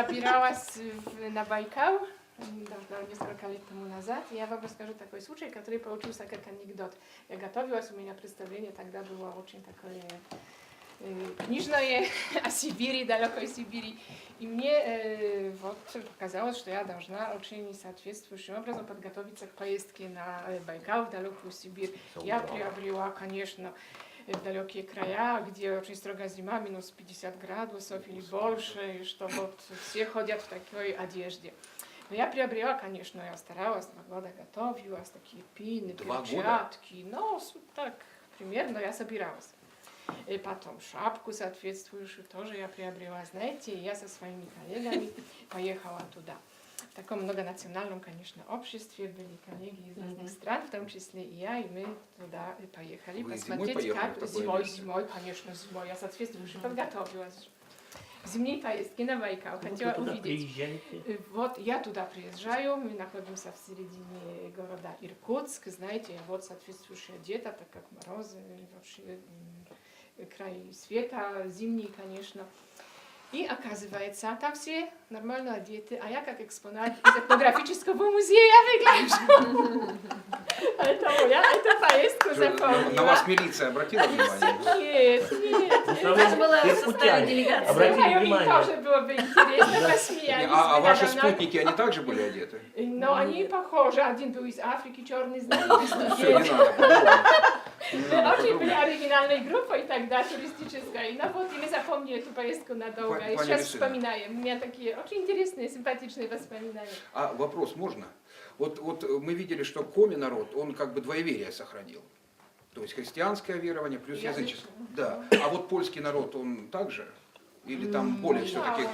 собиралась на Байкал несколько лет тому назад. Я вам расскажу такой случай, который получился как анекдот. Я готовилась, у меня представление тогда было очень такое книжное о Сибири, далекой Сибири. И мне вот показалось, что я должна очень соответствующим образом подготовиться к поездке на Байкал, в далекую Сибирь. Я приобрела, конечно, далекие края, где очень строгая зима, минус 50 градусов или больше, и что вот все ходят в такой одежде. Но я приобрела, конечно, я старалась, 2 года готовилась, такие пины, перчатки, ну, так, примерно я собиралась. И потом шапку соответствующую тоже я приобрела, знаете, и я со своими коллегами поехала туда. В таком многонациональном, конечно, обществе были коллеги из разных стран, в том числе и я, и мы туда поехали. Вы посмотреть, как зимой, конечно, зимой. Я соответствующе подготовилась. В зимней поездке на Байкал хотела увидеть. Вот я туда приезжаю, мы находимся в середине города Иркутск, знаете, я вот соответствующая одета, так как морозы, вообще край света, зимний, конечно. И оказывается, там все нормально одеты, а я как экспонат из этнографического музея выгляжу. Поэтому я эту поездку запомнила. На вас милиция обратила внимание? Нет. Это была в составе делегации. Мне тоже было бы интересно, посмеялись. А ваши спутники, они также были одеты? Но они похожи. Один был из Африки, черный, знаменитый. Все, не надо. Очень были оригинальной группой тогда, туристической. Ну вот, и мы запомнили эту поездку надолго. И сейчас вспоминаем. У меня такие очень интересные, симпатичные воспоминания. А вопрос можно? Вот мы видели, что коми народ, он как бы двоеверие сохранил. То есть христианское верование плюс языческое. Да. А вот польский народ, он также? Или там более все-таки?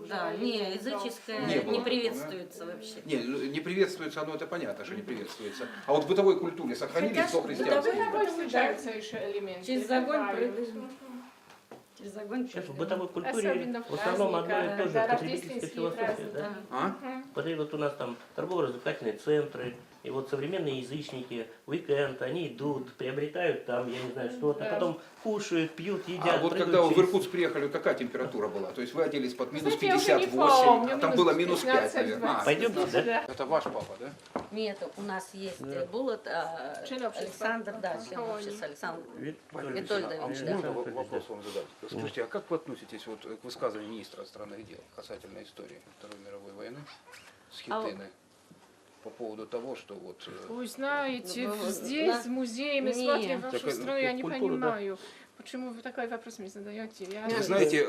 Да, не, языческое не приветствуется вообще. Не приветствуется, оно это понятно, что не приветствуется. А вот в бытовой культуре сохранились до христианства? Встречаются еще элементы. Через огонь прыгают. Через огонь сейчас в бытовой культуре в основном одно и то же, потребительская философия. Да? Смотри, вот у нас там торгово-развлекательные центры, и вот современные язычники, уикенд, они идут, приобретают там, я не знаю, что-то, потом кушают, пьют, едят. А вот когда вы в Иркутск приехали, какая температура была? То есть вы оделись под минус 58, а там было минус 5, наверное. Пойдемте, да? Это ваш папа, да? Нет, у нас есть Булат, Александр, да, член общества, Александр Витольдович. Можно вопрос вам задать? Скажите, а как вы относитесь вот к высказыванию министра иностранных дел касательно истории Второй мировой войны с Хитыной? По поводу того, что вот... Вы знаете, здесь в музее мы смотрим вашу страну, я не понимаю. Почему вы такой вопрос мне задаете? Вы знаете,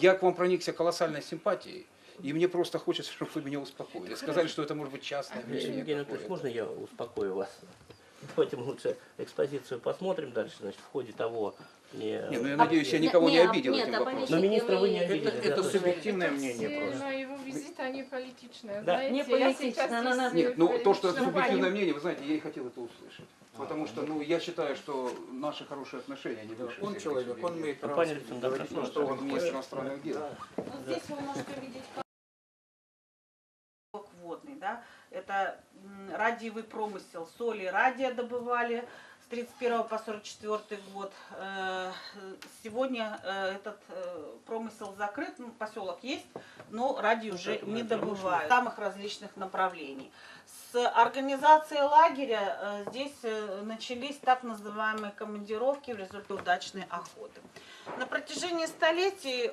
я к вам проникся колоссальной симпатией, и мне просто хочется, чтобы вы меня успокоили. Сказали, что это может быть частное мнение. Евгений Анатольевич, можно я успокою вас? Давайте мы лучше экспозицию посмотрим дальше, значит, в ходе того... ну я надеюсь, я никого не обидел этим вопросом. Но министра вы не обидели. Это субъективное мнение просто. Его визита не политичная, Да. знаете, Не политичная, Нет, ну то, что это субъективное мнение, вы знаете, я и хотел это услышать. Потому что, ну, я считаю, что наши хорошие отношения, они выше Он всех человек, этих он людей. имеет право Пане Александр, говорить, прошу что вас. он Министр иностранных дел. Вот здесь вы можете видеть как водный, да? Это радиевый промысел, соли радия добывали с 31 по 44 год. Сегодня этот промысел закрыт, ну, поселок есть, но радий уже не добывают. Самых различных направлений. С организацией лагеря здесь начались так называемые командировки в результате удачной охоты. На протяжении столетий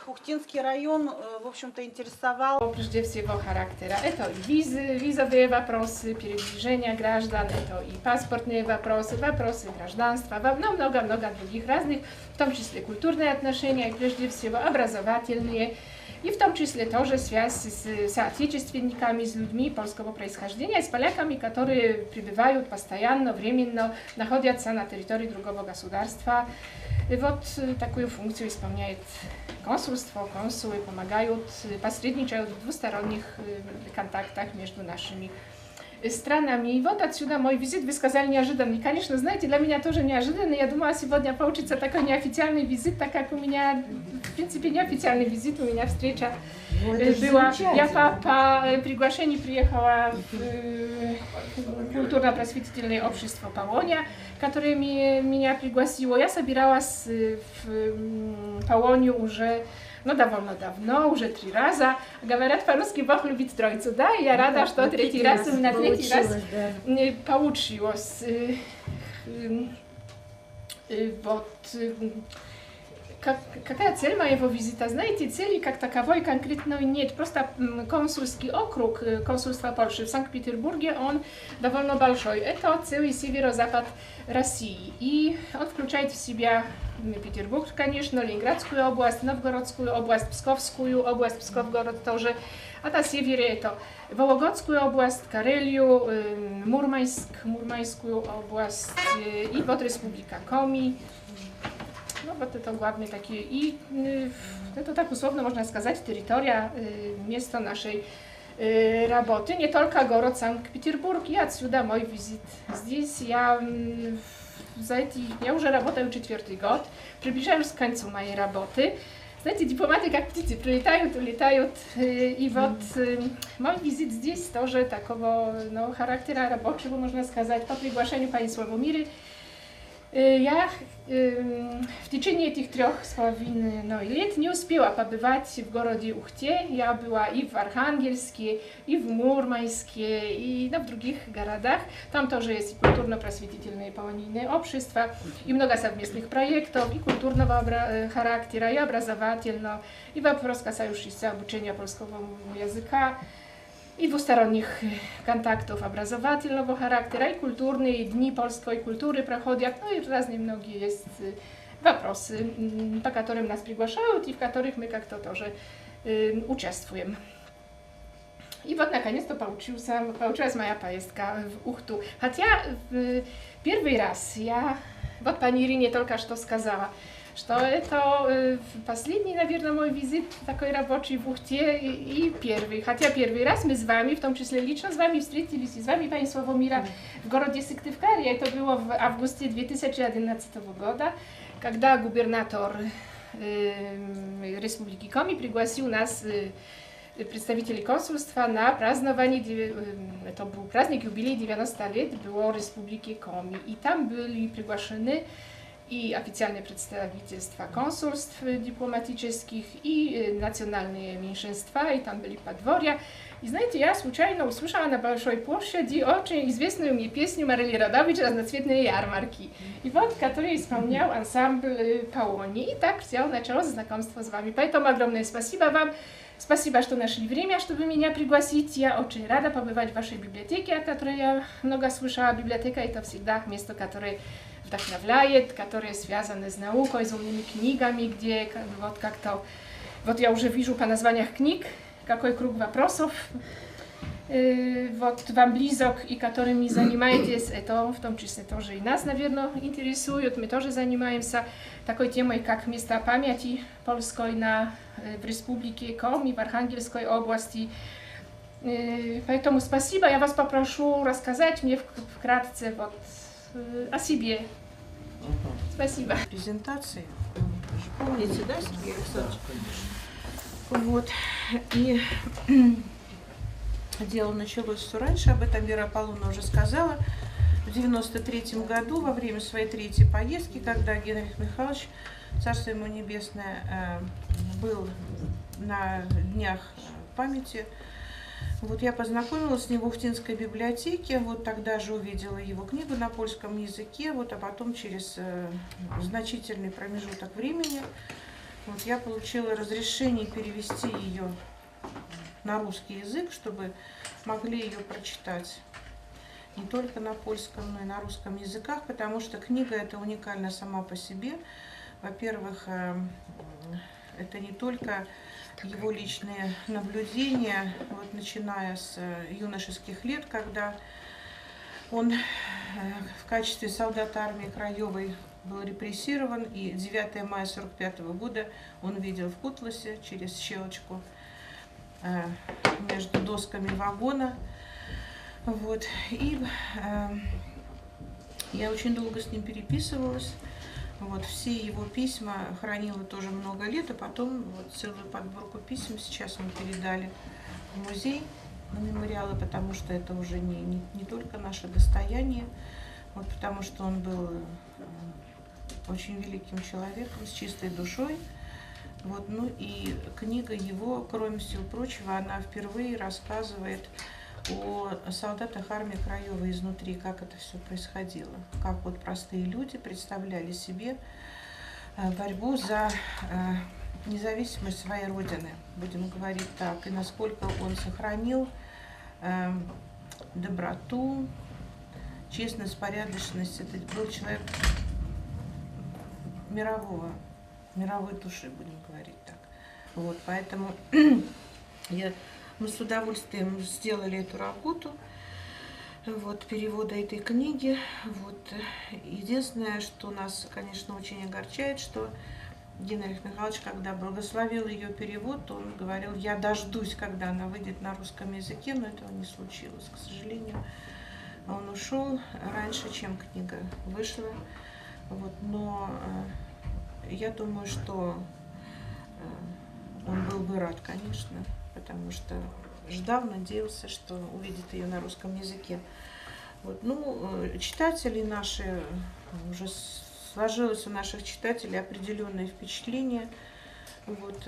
Ухтинский район, в общем-то, интересовал прежде всего характера. Это визы, визовые вопросы, передвижение граждан, это и паспортные вопросы, вопросы гражданства, много-много других разных, в том числе культурные отношения, и прежде всего образовательные. И в том числе тоже связь с соотечественниками, с людьми польского происхождения, с поляками, которые прибывают постоянно, временно, находятся на территории другого государства. И вот такую функцию исполняет консульство, консулы помогают, посредничают в двусторонних контактах между нашими странами. И вот отсюда мой визит, вы сказали, неожиданный. Конечно, знаете, для меня тоже неожиданный. Я думала, сегодня получится такой неофициальный визит, так как у меня, в принципе, неофициальный визит, у меня встреча была. Я по приглашению приехала в культурно-просветительное общество «Полония», которое меня пригласило. Я собиралась в Полонию уже ну, довольно давно, уже 3 раза. Говорят по-русски, Бог любит Троицу, да? И я рада, что третий раз, именно третий раз получилось. Вот. Какая цель моего визита? Знаете, цели как таковой конкретной нет. Просто консульский округ консульства Польши в Санкт-Петербурге, он довольно большой. Это целый северо-запад России. И он включает в себя Петербург, конечно, Ленинградскую область, Новгородскую область, Псковскую область, Псков-город тоже. А на севере это Вологодскую область, Карелию, Мурманскую область и вот Республика Коми. Ну, вот это главные такие. И это так условно можно сказать территория, место нашей работы. Не только город Санкт-Петербург, и отсюда мой визит. Здесь я уже работаю 4-й год, приближаюсь к концу моей работы. Знаете, дипломаты как птицы прилетают, улетают. И вот мой визит здесь тоже такого характера рабочего, можно сказать, по приглашению пани Sławomíry. Я в течение этих 3,5 лет не успела побывать в городе Ухте. Я была и в Архангельске, и в Мурманске, и в других городах. Там тоже есть культурно-просветительные полонийные общества, и много совместных проектов, и культурного характера, и образовательного, и вопрос, касающийся обучения польского языка, и двусторонних контактов образовательного характера, и культурные дни польской культуры проходят, ну и разные многие есть вопросы, по которым нас приглашают и в которых мы как-то тоже участвуем. И вот наконец-то получилась моя поездка в Ухту. Хотя первый раз вот пани Ирине только что сказала, что это последний, наверное, мой визит такой рабочий в Ухте и первый. Хотя первый раз мы с вами, в том числе лично с вами встретились, и с вами, пани Sławomíra, в городе Сыктывкаре. Это было в августе 2011 года, когда губернатор Республики Коми пригласил нас, представителей консульства, на празднование, это был праздник, юбилей 90 лет было Республики Коми. И там были приглашены и официальные представительства консульств дипломатических, и национальные меньшинства, и там были подворья. И знаете, я случайно услышала на Большой площади очень известную мне песню Марии Родович «Разноцветные ярмарки», и вот, который исполнял ансамбль Полонии. И так началось знакомство с вами. Поэтому огромное спасибо вам. Спасибо, что нашли время, чтобы меня пригласить. Я очень рада побывать в вашей библиотеке, о которой я много слышала. Библиотека — это всегда место, которое вдохновляет, которые связаны с наукой, с умными книгами, где вот как-то, вот я уже вижу по названиях книг, какой круг вопросов вот вам близок и которыми занимаетесь. Это в том числе тоже и нас, наверное, интересует. Мы тоже занимаемся такой темой, как места памяти польской в Республике Коми, в Архангельской области. Поэтому спасибо. Я вас попрошу рассказать мне вкратце вот о себе. Спасибо. Презентации. Вы же помните, да, Сергей Александрович? Вот. И дело началось все раньше, об этом Вера Аполлоновна уже сказала. В 93 году, во время своей 3-й поездки, когда Генрих Михайлович, царство ему небесное, был на днях памяти, вот я познакомилась с ним в Ухтинской библиотеке, вот тогда же увидела его книгу на польском языке, вот, а потом через значительный промежуток времени вот, я получила разрешение перевести ее на русский язык, чтобы могли ее прочитать не только на польском, но и на русском языках, потому что книга эта уникальна сама по себе. Во-первых, это не только его личные наблюдения, вот, начиная с юношеских лет, когда он в качестве солдата армии Краевой был репрессирован, и 9 мая 1945 года он видел в Кутласе через щелочку между досками вагона. Вот. И я очень долго с ним переписывалась. Вот, все его письма хранила тоже много лет, а потом вот целую подборку писем сейчас мы передали в музей на мемориалы, потому что это уже не только наше достояние, вот, потому что он был очень великим человеком, с чистой душой, Вот, ну и книга его, кроме всего прочего, она впервые рассказывает о солдатах армии Краевой изнутри, как это все происходило, как вот простые люди представляли себе борьбу за независимость своей родины, будем говорить так, и насколько он сохранил доброту, честность, порядочность. Это был человек мировой души, будем говорить так. Вот, поэтому мы с удовольствием сделали эту работу, вот, перевода этой книги. Вот. Единственное, что нас, конечно, очень огорчает, что Генрих Михайлович, когда благословил ее перевод, он говорил: я дождусь, когда она выйдет на русском языке, но этого не случилось, к сожалению. Он ушел раньше, чем книга вышла. Вот, но я думаю, что он был бы рад, конечно, потому что ждал, надеялся, что увидит ее на русском языке. Вот, ну, читатели наши, уже сложилось у наших читателей определенное впечатление. Вот,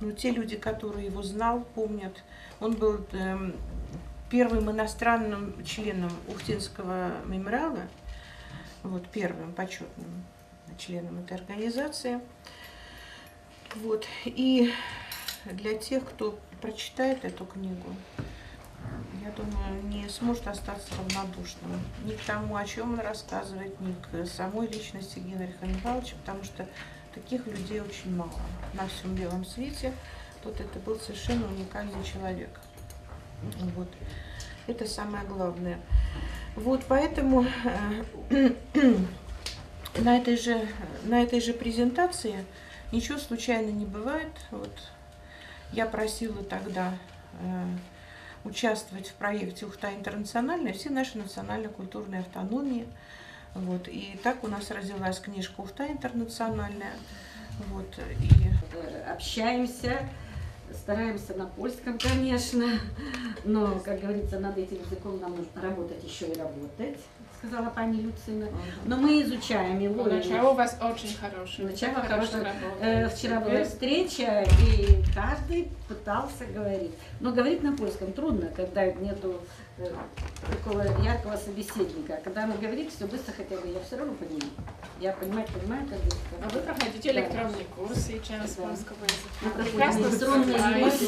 ну, те люди, которые его знал, помнят. Он был первым иностранным членом Ухтинского мемориала, вот, первым почетным членом этой организации. Вот. И для тех, кто прочитает эту книгу, я думаю, не сможет остаться равнодушным ни к тому, о чем он рассказывает, ни к самой личности Генриха Михайловича, потому что таких людей очень мало на всем белом свете. Вот это был совершенно уникальный человек. Вот. Это самое главное. Вот, поэтому на этой же презентации ничего случайно не бывает. Вот. Я просила тогда участвовать в проекте «Ухта интернациональная», все наши национально-культурные автономии. Вот. И так у нас родилась книжка «Ухта интернациональная». Вот. И общаемся, стараемся на польском, конечно, но, как говорится, над этим языком нам нужно работать еще и работать, сказала пани Люцина. Но мы изучаем его. Начало у вас очень хорошее. Начало хорошее. Вчера была встреча, и каждый пытался говорить. Но говорить на польском трудно, когда нету такого яркого собеседника. Когда она говорит, все быстро, хотя бы я все равно понимаю. Я понимаю, как быстро. А вы проходите электронный курс сейчас польского языка? Прекрасно.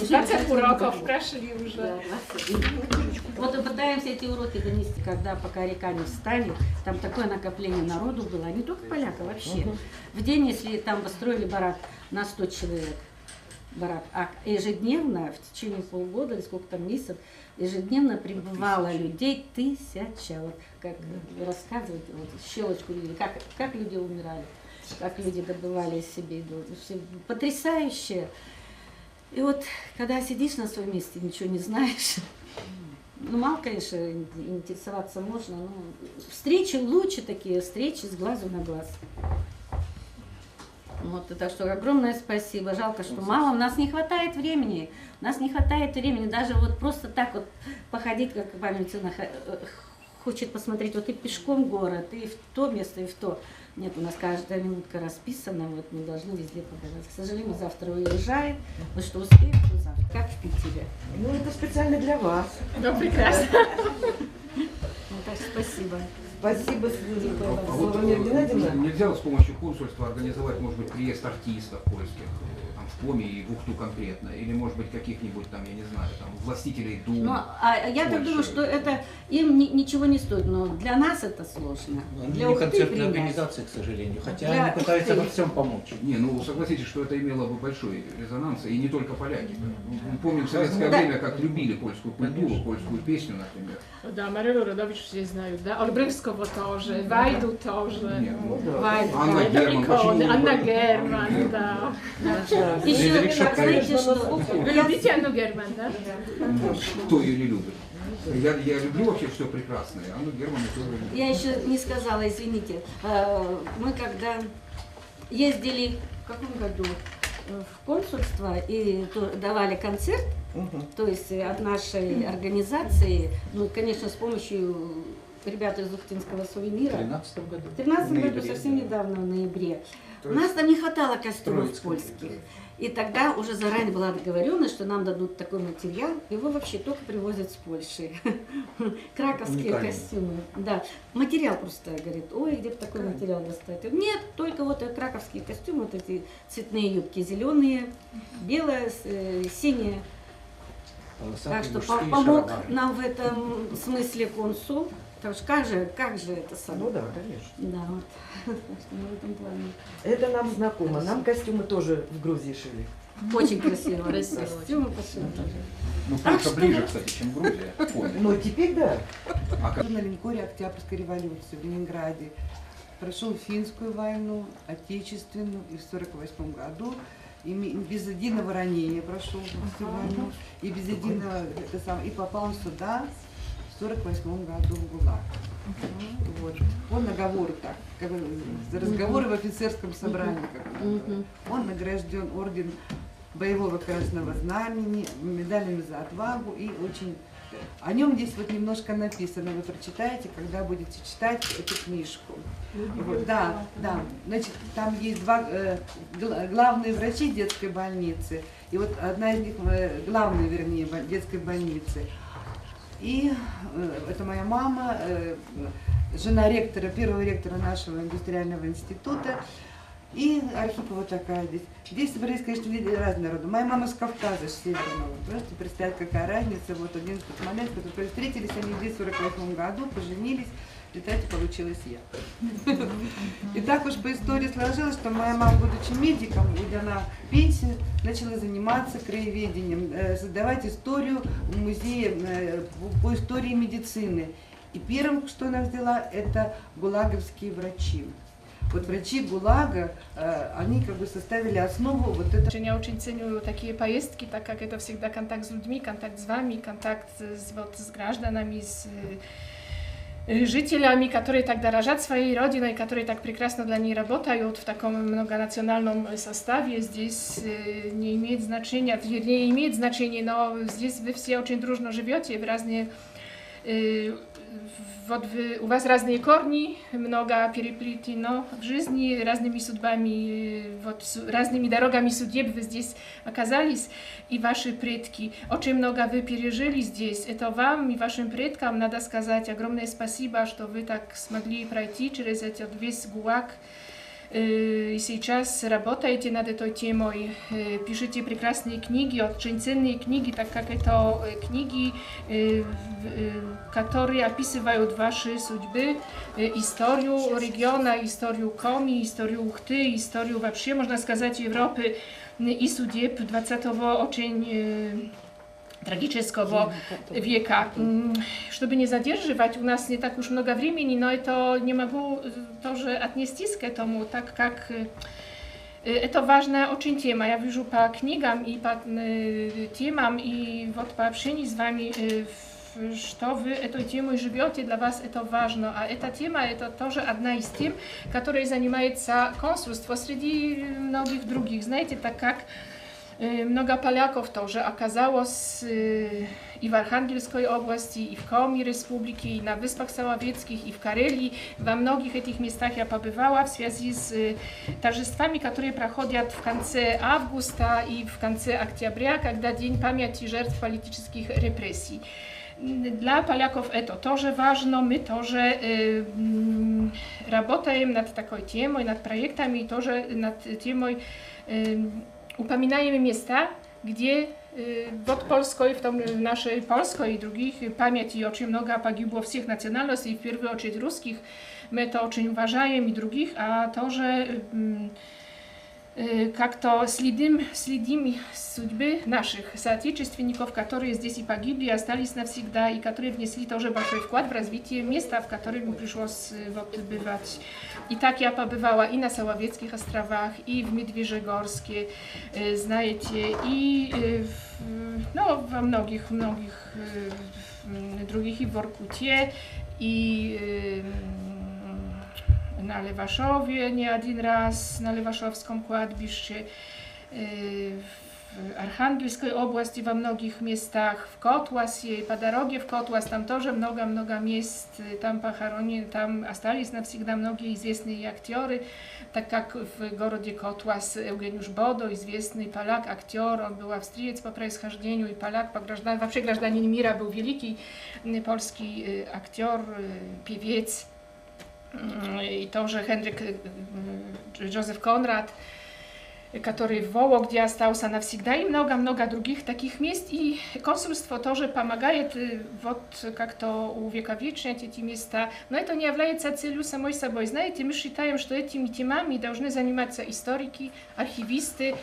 20 уроков прошли уже. Да, 20. Вот и пытаемся эти уроки донести, когда пока река не встанет. Там такое накопление народу было, не только поляков, вообще. В день, если там построили барак на 100 человек, барак, а ежедневно, в течение полгода или сколько там месяцев, ежедневно прибывало людей 1000. Вот как рассказывают, вот, щелочку видели, как люди умирали, как люди добывали себе еду. Все потрясающе. И вот когда сидишь на своем месте, ничего не знаешь, ну, мало, конечно, интересоваться можно, но встречи лучше такие, встречи с глазу на глаз. Вот, так что огромное спасибо. Жалко, что мало. У нас не хватает времени. У нас не хватает времени. Даже вот просто так вот походить, как пани Люцина хочет посмотреть, вот и пешком город, и в то место, и в то. Нет, у нас каждая минутка расписана, вот мы должны везде побежать. К сожалению, завтра уезжаем. Вот что успеем, то завтра. Как в Питере. Ну, это специально для вас. Ну, прекрасно. Ну, так спасибо. Спасибо, А вот Владимира Геннадьевна. нельзя с помощью консульства организовать, может быть, приезд артистов польских там, в Коми и в Ухту конкретно, или, может быть, каких-нибудь там, я не знаю, там, властителей Думы. Ну, я так думаю, что это им ничего не стоит, но для нас это сложно. Они Для не Ухты концертные принять. организации, к сожалению, хотя Для они пытаются Ухты. во всем помочь. Не, ну согласитесь, что это имело бы большой резонанс, и не только поляки. Мы помним в советское Да. время, как любили польскую культуру, польскую песню, например. Да, Марилу Родович все знают, да? Olbrychskowo тоже, Wajdu тоже. Нет, ну, Вайд. Анна Это Герман, почему иконы, вы- Анна Герман, да. Еще, знаете, что? Вы любите Анну Герман, да? Кто ее не любит? Я люблю вообще все прекрасное. Анну Герман я тоже люблю. Я еще не сказала, извините. Мы когда ездили в каком году в консульство и давали концерт, то есть от нашей организации, ну, конечно, с помощью ребята из Ухтинского сувенира. В 2013 году. В 2013 году, ноябре, совсем да. недавно, в ноябре. То У нас есть там не хватало костюмов Троицкий, польских. да. И тогда уже заранее была договоренность, что нам дадут такой материал. Его вообще только привозят с Польши. Краковские Уникальный. костюмы. Да. Материал просто говорит, ой, где бы такой материал достать. Нет, только вот краковские костюмы, вот эти цветные юбки, зеленые, белые, синие. Полосатые Так что мужские помог шаровары. нам в этом смысле консул. Потому что как же это самое? Ну да, конечно. Да, вот. Так что в этом плане. Это нам знакомо. Нам костюмы тоже в Грузии шили. Очень красиво. Костюмы пошли тоже. Ну, Польша ближе, кстати, чем Грузия. Понял. Но теперь да. А как На линкоре Октябрьской революции в Ленинграде. Прошел финскую войну, отечественную, и в 1948 году без единого ранения прошел всю войну, и без единого, и попал сюда в 1948 году в ГУЛАГ. Вот. Он наговоры так, как бы, разговоры в офицерском собрании. Как он награжден орден боевого красного знамени, медалями за отвагу и очень... О нем здесь вот немножко написано, вы прочитаете, когда будете читать эту книжку. Вот, да, да. Значит, там есть главные врачи детской больницы, и вот одна из них, главная, вернее, детской больницы. И это моя мама, жена ректора, первого ректора нашего индустриального института. И Архипова такая здесь. Здесь собрались, конечно, люди разные народы. Моя мама с Кавказа, с Северного. Просто представьте, какая разница. Вот один момент, который встретились они здесь в 1948 году, поженились. Представьте, получилась я. И так уж по истории сложилось, что моя мама, будучи медиком, уйдя на пенсию, начала заниматься краеведением, создавать историю музея по истории медицины. И первым, что она взяла, это гулаговские врачи. Вот врачи ГУЛАГа, они как бы составили основу вот этого. Я очень ценю такие поездки, так как это всегда контакт с людьми, контакт с вами, контакт с гражданами, с жителями, которые так дорожат своей родиной, которые так прекрасно для ней работают в таком многонациональном составе. Здесь не имеет значения, вернее, имеет значение, но здесь вы все очень дружно живете в разные... Вот у вас разные корни, много переплетено в жизни, разными судьбами, вот разными дорогами судеб вы здесь оказались, и ваши предки. Очень много вы пережили здесь. Это вам и вашим предкам надо сказать огромное спасибо, что вы так смогли пройти через этот весь ГУЛАГ. И сейчас работаете над этой темой, пишете прекрасные книги, очень ценные книги, так как это книги, которые описывают ваши судьбы, историю региона, историю Коми, историю Ухты, историю вообще, можно сказать, Европы и судеб 20-го очень трагического века. Чтобы не задерживать, у нас не так уж много времени, но это не могу тоже отнестись к этому, так как это важная очень тема. Я вижу по книгам и по темам, и вот по общению с вами, что вы этой темой живете, для вас это важно. А эта тема, это тоже одна из тем, которой занимается консульство среди многих других. Знаете, так как много Polaków тоже оказалось и в Архангельской области, и в Коми Республики, и на Wyspach Sołowieckich, и в Карелии. Во многих этих местах я побывала в связи с торжествами, которые проходят в конце августа и в конце октября, когда День памяти жертв политических репрессий. Dla Polaków это тоже важно, мы тоже работаем над такой темой, над проектами, тоже над темой упоминаем места, где вот Polskiej, w naszej Polskiej i drugich pamięci очень много погибло всех национальностей, в первую очередь русских, мы это очень уважаем и других, а тоже как-то следим судьбы наших соотечественников, которые здесь и погибли, и остались навсегда, и которые внесли тоже большой вклад в развитие места, в котором пришлось вот бывать. И так я побывала и на Sołowieckich островах, и в Медвежьегорске, знаете, и во многих других, и в Воркуте, и na Lewaszowie nie jeden raz, na Lewaszowskim kładbiszcie, w в Архангельской области во многих местах, в Котласе, по дороге в Котлас, там тоже много-много мест, там похоронены, там остались навсегда многие известные актеры, так как в городе Котлас Евгениusz Бодо, известный поляк, актер, он был австриец по происхождению и поляк, вообще гражданин мира, был великий польский актер, певец, и тоже Henryk Józef Konrad, который в Вологде остался навсегда, и много-много других таких мест. И консульство тоже помогает вот как-то увековечить эти места. Но это не является целью самой собой. Знаете, мы считаем, что этими темами должны заниматься историки, архивисты.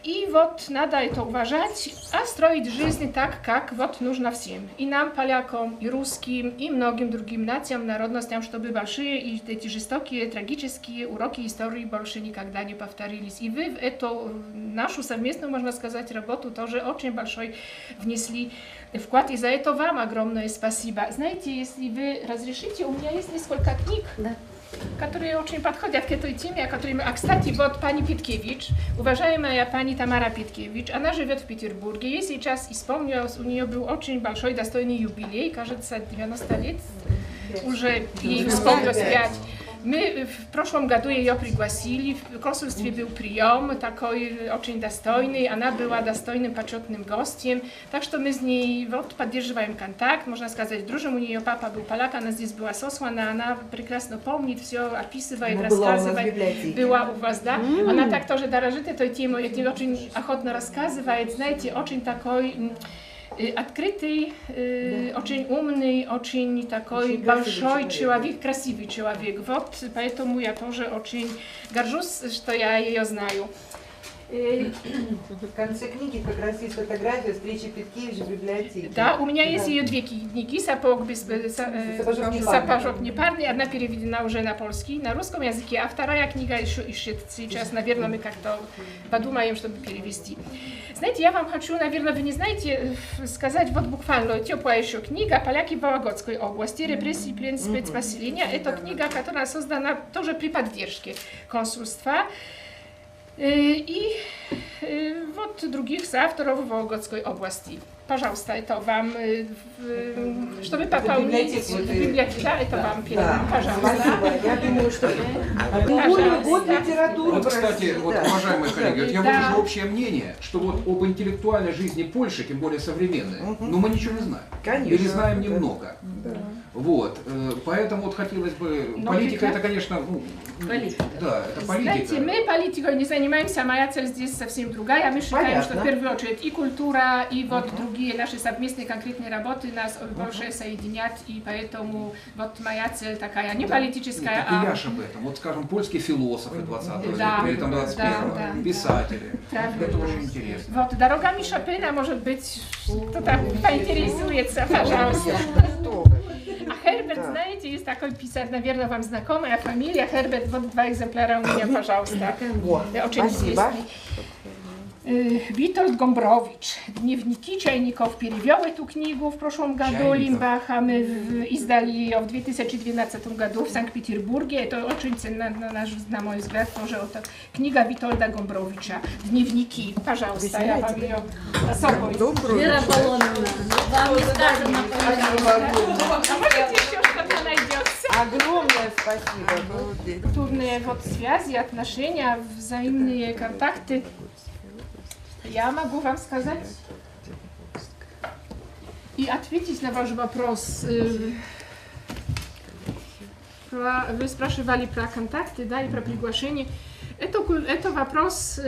И вот надо это уважать, а строить жизнь так, как вот нужно всем. И нам, полякам, и русским, и многим другим нациям, народностям, чтобы большие и эти жестокие, трагические уроки истории больше никогда не повторились. И вы в эту нашу совместную, можно сказать, работу тоже очень большой внесли вклад. И за это вам огромное спасибо. Знаете, если вы разрешите, у меня есть несколько книг. Да. Которые очень подходят к этой теме, кстати, вот пани Питкевич, уважаемая пани Тамара Питкевич, она живет в Петербурге, ей сейчас исполнилось, у нее был очень большой достойный юбилей, кажется, 90 лет, уже ей исполнилось 5. Мы в прошлом году ее пригласили, в консульстве был прием такой очень достойный, она была достойным почетным гостем, так что мы с ней вот поддерживаем контакт, можно сказать, дружим, у нее папа был поляк, она здесь была сослана, она прекрасно помнит, все описывает, рассказывает. Была у вас, да? Она так тоже дорожит этой темой, этим очень охотно рассказывает, знаете, очень такой открытый, очень умный, очень такой большой человек, красивый человек. Вот поэтому я тоже очень горжусь, что я ее знаю. В конце книги как раз есть фотография встречи Питкевич в библиотеке. Да, у меня есть ее две книги, «Сапожок не парный», одна переведена уже на польский, на русском языке, а вторая книга еще ищет сейчас, наверное, мы как-то подумаем, чтобы перевести. Знаете, я вам хочу, наверное, вы не знаете, сказать вот буквально теплая еще книга «Поляки в Вологодской области. Репрессии, плен, спецпоселения». Это книга, которая создана тоже при поддержке консульства. И вот других соавторов в Вологодской области. Пожалуйста, это вам, чтобы пополнить библиотеку, да, это вам передам, пожалуйста. Я думаю, что год литературы. Вот, кстати, вот, уважаемые коллеги, я выражу общее мнение, что вот об интеллектуальной жизни Польши, тем более современной, но мы ничего не знаем. Конечно. Или знаем немного. Вот, поэтому вот хотелось бы, политика это, конечно, Политика. Да, это политика. Знаете, мы политикой не занимаемся, моя цель здесь совсем другая. Мы считаем, что в первую очередь и культура, и вот другие наши совместные конкретные работы нас больше соединят, и поэтому вот моя цель такая, не политическая, а... Я же об этом. Вот, скажем, польские философы 20-го века, или там 21-го, писатели. Правда. Это очень интересно. Вот, дорогами Шопена, может быть, кто-то поинтересуется, пожалуйста. А Херберт, знаете, есть такой писатель, наверное, вам знакомая фамилия Херберт, вот 2 экземпляра у меня, пожалуйста. Очень известный. Witold Gombrowicz, Dnevniki Czajników, перевел эту книгу в прошлом году, Лимбаха, мы издали ее в 2012 году в Санкт-Петербурге, это очень ценно, на мой взгляд, тоже это книга Витольда Гомбровича, Дневники, пожалуйста, я вам ее особо. Вера Полоновна, вам не сказано, а может еще что-то найдется? Огромное спасибо. Культурные вот связи, отношения, взаимные контакты. Я могу вам сказать и ответить на ваш вопрос. Вы спрашивали про контакты, да, и про приглашение. Это вопрос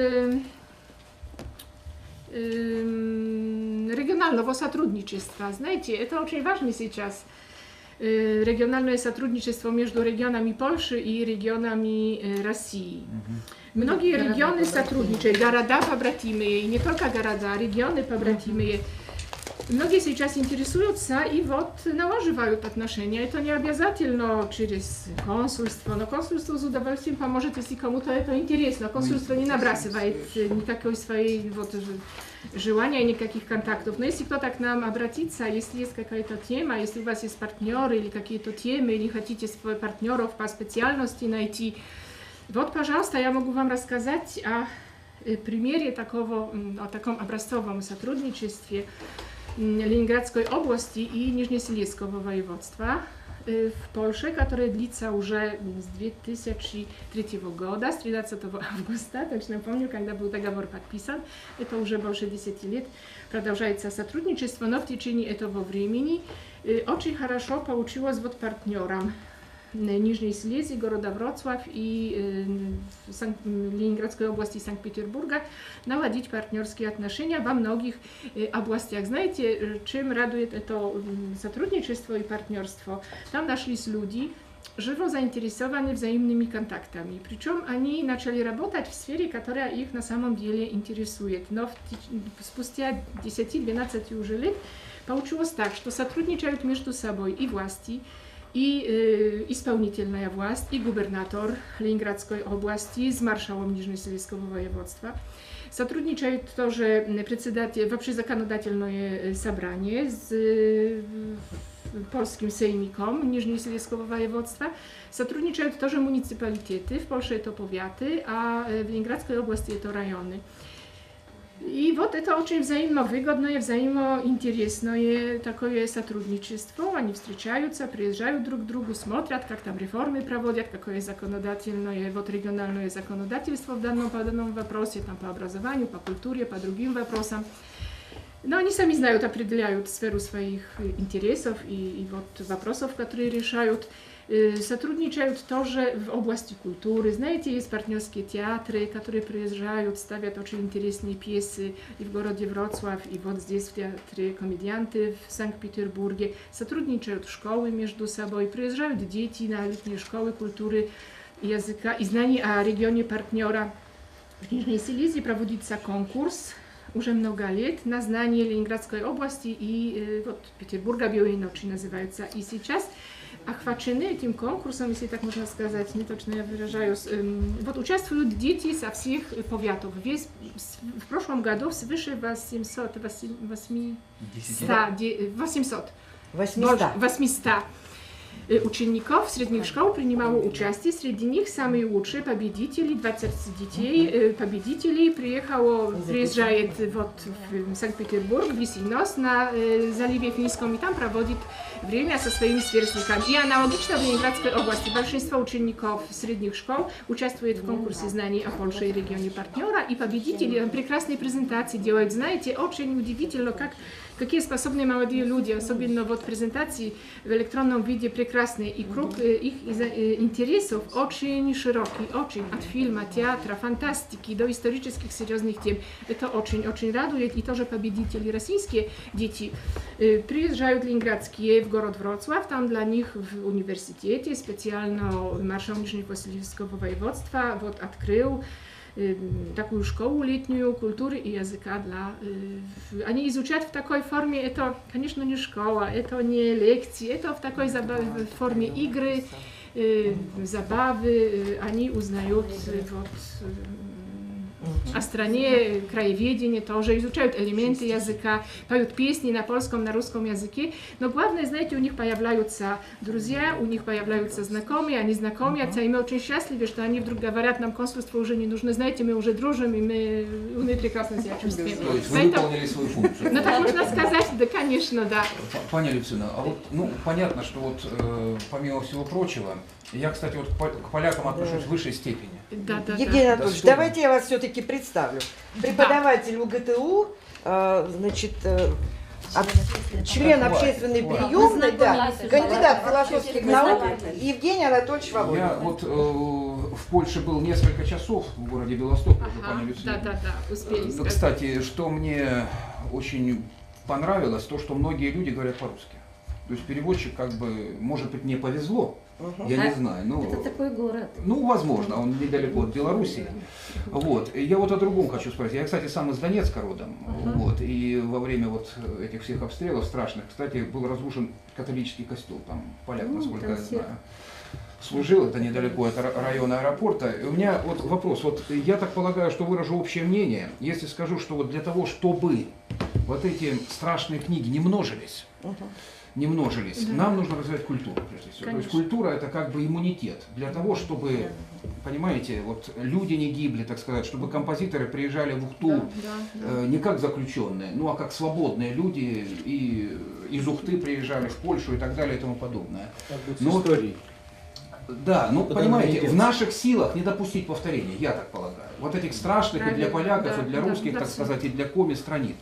регионального сотрудничества. Знаете, это очень важно сейчас. Региональное сотрудничество между регионами Польши и регионами России. Многие регионы сотрудничают, города побратимые, и не только города, регионы побратимые. Многие сейчас интересуются и вот налаживают отношения. Это не обязательно через консульство, но консульство с удовольствием поможет, если кому-то это интересно. Консульство не набрасывает никакой своей вот желания, никаких контактов. Но если кто-то к нам обратится, если есть какая-то тема, если у вас есть партнеры или какие-то темы, или хотите своих партнеров по специальности найти, вот, пожалуйста, я могу вам рассказать о примере о таком образцовом сотрудничестве Ленинградской области и Нижнесилезского воеводства в Польше, которое длится уже с 2003 года, с 13 августа, точно помню, когда был договор подписан, это уже больше 10 лет, продолжается сотрудничество, но в течение этого времени очень хорошо получилось вот партнерам Нижней Силезии, города Вроцлав и Ленинградской области и Санкт-Петербурга наладить партнерские отношения во многих областях. Знаете, чем радует это сотрудничество и партнерство? Там нашлись люди, живо заинтересованы взаимными контактами. Причем они начали работать в сфере, которая их на самом деле интересует. Но спустя 10-12 уже лет получилось так, что сотрудничают между собой и власти, и исполнительная власть, и губернатор Ленинградской области с маршалом Нижнесилезского воеводства. Сотрудничают тоже председатель, вообще законодательное собрание с polskim sejmikom Нижнесилезского воеводства. Сотрудничают тоже муниципалитеты, в Польше это powiaty, а в Ленинградской области это районы. И вот это очень взаимовыгодное, взаимоинтересное такое сотрудничество. Они встречаются, приезжают друг к другу, смотрят, как там реформы проводят, какое законодательное, вот региональное законодательство в данном вопросе, там по образованию, по культуре, по другим вопросам. Но они сами знают, определяют сферу своих интересов и вот вопросов, которые решают. Сотрудничают тоже в области культуры. Знаете, есть партнерские театры, которые приезжают, ставят очень интересные пьесы и в городе Вроцлав, и вот здесь в театре комедианты в Санкт-Петербурге. Сотрудничают школы между собой, приезжают дети на летние школы культуры, языка и знаний о регионе партнера. В Нижней Силезии проводится конкурс уже много лет на знание Ленинградской области и вот Петербурга, Белые ночи называется. И сейчас охвачены этим конкурсом, если так можно сказать, не точно я выражаюсь, вот участвуют дети со всех powiatów. В прошлом году свыше 800 учеников средних школ принимало участие. Среди них самые лучшие победители, 20 детей, победителей приезжает вот в Санкт-Петербург, в Лисинос на заливе Финском, и там проводит время со своими сверстниками. И аналогично в Ленинградской области большинство учеников средних школ участвует в конкурсе знаний о Польше и регионе партнера, и победители прекрасные презентации делают. Знаете, очень удивительно, какие способные молодые люди, особенно вот презентации в электронном виде прекрасные, и круг их интересов очень широкий, очень от фильма, театра, фантастики до исторических серьезных тем. Это очень радует, и тоже победители российские дети приезжают ленинградские в город Вроцлав, там для них в университете специально маршал Нижнесилезского воеводства вот открыл такую школу летнюю культуры и языка они изучают в такой форме, это, конечно, не школа, это не лекции, это в такой форме игры, забавы, они узнают вот о стране, краеведение, тоже изучают элементы языка, поют песни на польском, на русском языке. Но главное, знаете, у них появляются друзья, у них появляются знакомые, они знакомятся, и мы очень счастливы, что они вдруг говорят, нам консульство уже не нужно, знаете, мы уже дружим, и мы прекрасно себя чувствуем. То есть вы выполнили свою функцию? Ну так можно сказать, да, конечно, да. Паня Люцина, а вот, ну, понятно, что вот, помимо всего прочего, я, кстати, вот к полякам отношусь в высшей степени. Да. Евгений Анатольевич, давайте я вас все-таки представлю. Преподаватель УГТУ, значит, член общественной приемной, да, кандидат философских наук Евгений Анатольевич Володин. Я вот в Польше был несколько часов в городе Белосток, Паня Люцина. Да, успели сказать. Кстати, что мне очень понравилось, то, что многие люди говорят по-русски. То есть переводчик, как бы, может быть, мне повезло, я не знаю. Но, это такой город. Ну, возможно, он недалеко от Белоруссии. Вот. И я вот о другом хочу спросить. Я, кстати, сам из Донецка родом. Вот. И во время вот этих всех обстрелов страшных, кстати, был разрушен католический костел. Там поляк, насколько я знаю, служил. Это недалеко от района аэропорта. И у меня вот вопрос. Вот я так полагаю, что выражу общее мнение, если скажу, что вот для того, чтобы вот эти страшные книги не множились, не множились. Да. Нам нужно развивать культуру, прежде всего. То есть культура это как бы иммунитет для того, чтобы, понимаете, вот люди не гибли, так сказать, чтобы композиторы приезжали в Ухту не как заключенные, ну а как свободные люди и из Ухты приезжали в Польшу и так далее и тому подобное. Но да, ну понимаете, в наших силах не допустить повторения, я так полагаю. Вот этих страшных и для поляков, и для русских, так сказать, и для коми страниц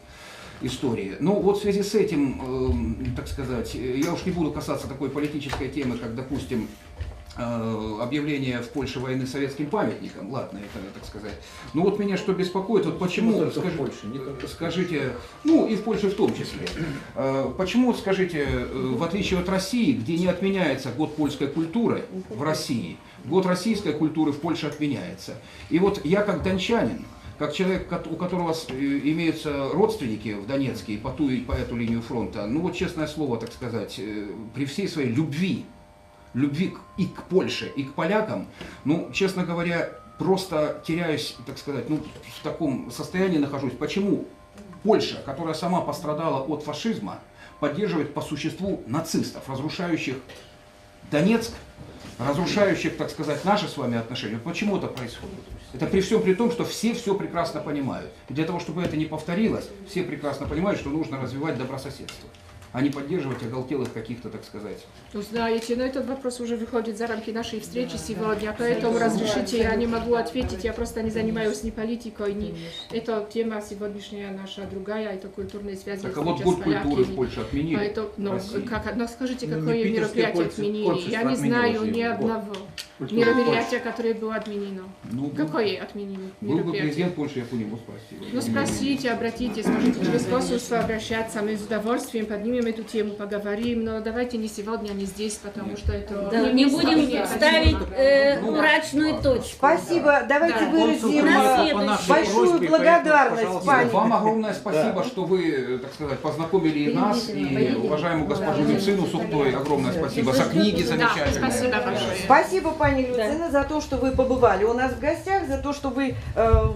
истории. Ну вот в связи с этим, так сказать, я уж не буду касаться такой политической темы, как, допустим, объявление в Польше войны советским памятником, ладно, это, так сказать. Но вот меня что беспокоит, вот почему, скажите, ну и в Польше в том числе, почему, скажите, в отличие от России, где не отменяется год польской культуры в России, год российской культуры в Польше отменяется. И вот я как дончанин, как человек, у которого имеются родственники в Донецке и по ту и по эту линию фронта, ну вот честное слово, так сказать, при всей своей любви и к Польше, и к полякам, ну, честно говоря, просто теряюсь, так сказать, ну, в таком состоянии нахожусь. Почему Польша, которая сама пострадала от фашизма, поддерживает по существу нацистов, разрушающих Донецк, разрушающих, так сказать, наши с вами отношения? Почему это происходит? Это при всем при том, что все прекрасно понимают. И для того, чтобы это не повторилось, все прекрасно понимают, что нужно развивать добрососедство, а не поддерживать оголтелых каких-то, так сказать. Ну, знаете, но этот вопрос уже выходит за рамки нашей встречи сегодня, поэтому разрешите, я не могу ответить, я просто не занимаюсь ни политикой, ни... Это тема сегодняшняя наша другая, это культурные связи. Так, а вот год культуры в Польше отменили. Поэтому, ну, скажите, какое мероприятие отменили? Я не знаю ни одного мероприятия, которое было отменено. Ну, какое отменили был бы мероприятие? президент Польши, я бы у него спросил. Ну спросите, обратитесь, можете через консульство обращаться, мы с удовольствием поднимем эту тему, поговорим, но давайте не сегодня, не здесь, потому что это... Да, не будем ставить мрачную точку. Спасибо. Давайте выразим На большую благодарность пане. Вам огромное спасибо, что вы, так сказать, познакомили и нас, и уважаемую госпожу Люцину Сухтой. Огромное спасибо за книги замечательные. Спасибо большое. Спасибо, пани Люцина, за то, что вы побывали у нас в гостях, за то, что вы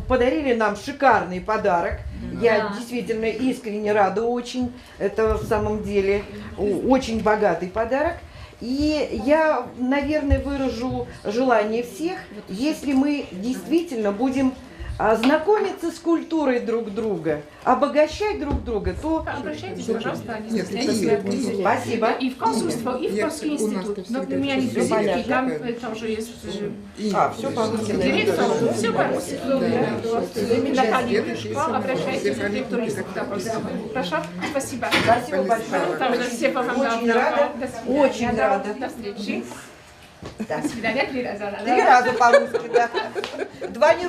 подарили нам шикарный подарок. Я действительно искренне рада очень. Это в самом деле очень богатый подарок. И я, наверное, выражу желание всех, если мы действительно будем знакомиться с культурой друг друга, обогащать друг друга, то... Обращайтесь, пожалуйста, Спасибо. И в консульство, и в Польский институт. Но у меня есть визитки, там тоже есть... Все по-русски. Директор, все по-русски. Наталья Юшко, обращайтесь к директору института польского. Прошу, спасибо. Спасибо большое. Тоже всего вам Очень доброго. рада. До свидания. Очень рада. До встречи. Да. До свидания, 3 раза. 3 раза по-русски, да. 2 не